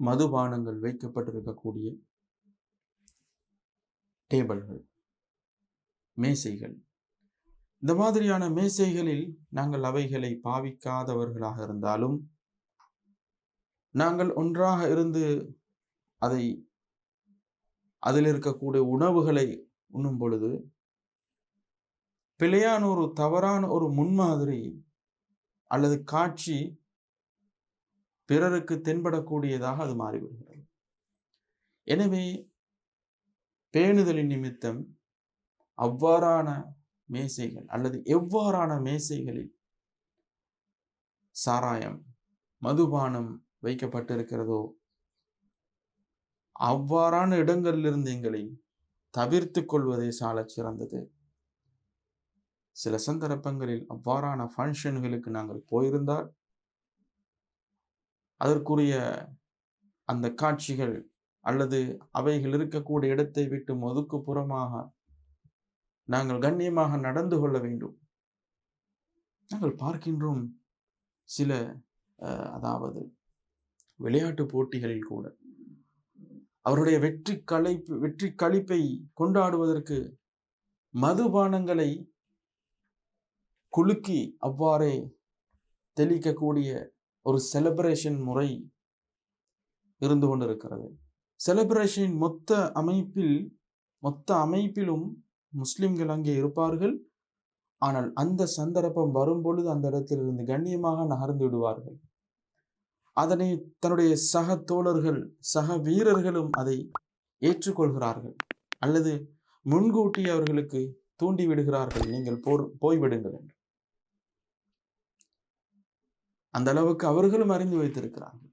மதுபானங்கள் வைக்கப்பட்டிருக்கக்கூடிய டேபிள்கள், மேசைகள், இந்த மாதிரியான மேசைகளில் நாங்கள் அவைகளை பாவிக்காதவர்களாக இருந்தாலும் நாங்கள் ஒன்றாக இருந்து அதில் இருக்கக்கூடிய உணவுகளை உண்ணும் பொழுது பிழையான ஒரு தவறான ஒரு முன்மாதிரி அல்லது காட்சி பிறருக்கு தென்படக்கூடியதாக அது மாறிவிடுகிறது. எனவே பேணுதலின் நிமித்தம் அவ்வாறான மேசைகள் அல்லது எவ்வாறான மேசைகளில் சாராயம், மதுபானம் வைக்கப்பட்டிருக்கிறதோ அவ்வாறான இடங்களிலிருந்து எங்களை தவிர்த்து கொள்வதே சாலச் சிறந்தது. சில சந்தர்ப்பங்களில் அவ்வாறான ஃபங்க்ஷன்களுக்கு நாங்கள் போயிருந்தால் அதற்குரிய அந்த காட்சிகள் அல்லது அவைகள் இருக்கக்கூடிய இடத்தை விட்டு ஒதுக்குப்புறமாக நாங்கள் கண்ணியமாக நடந்து கொள்ள வேண்டும். நாங்கள் பார்க்கின்றோம் சில அதாவது விளையாட்டு போட்டிகளில் கூட அவருடைய வெற்றி களிப்பை கொண்டாடுவதற்கு மதுபானங்களை குலுக்கி அவ்வாறே தெளிக்கக்கூடிய ஒரு செலிப்ரேஷன் முறை இருந்து கொண்டிருக்கிறது. செலிப்ரேஷன் மொத்த அமைப்பிலும் முஸ்லிம்கள் அங்கே இருப்பார்கள். ஆனால் அந்த சந்தர்ப்பம் வரும்பொழுது அந்த இடத்திலிருந்து கண்ணியமாக நகர்ந்து விடுவார்கள். அதனை தன்னுடைய சக தோழர்கள், சக வீரர்களும் அதை ஏற்றுக்கொள்கிறார்கள் அல்லது முன்கூட்டி அவர்களுக்கு தூண்டி விடுகிறார்கள், நீங்கள் போய்விடுங்கள் என்று. அந்த அளவுக்கு அவர்களும் அறிந்து வைத்திருக்கிறார்கள்.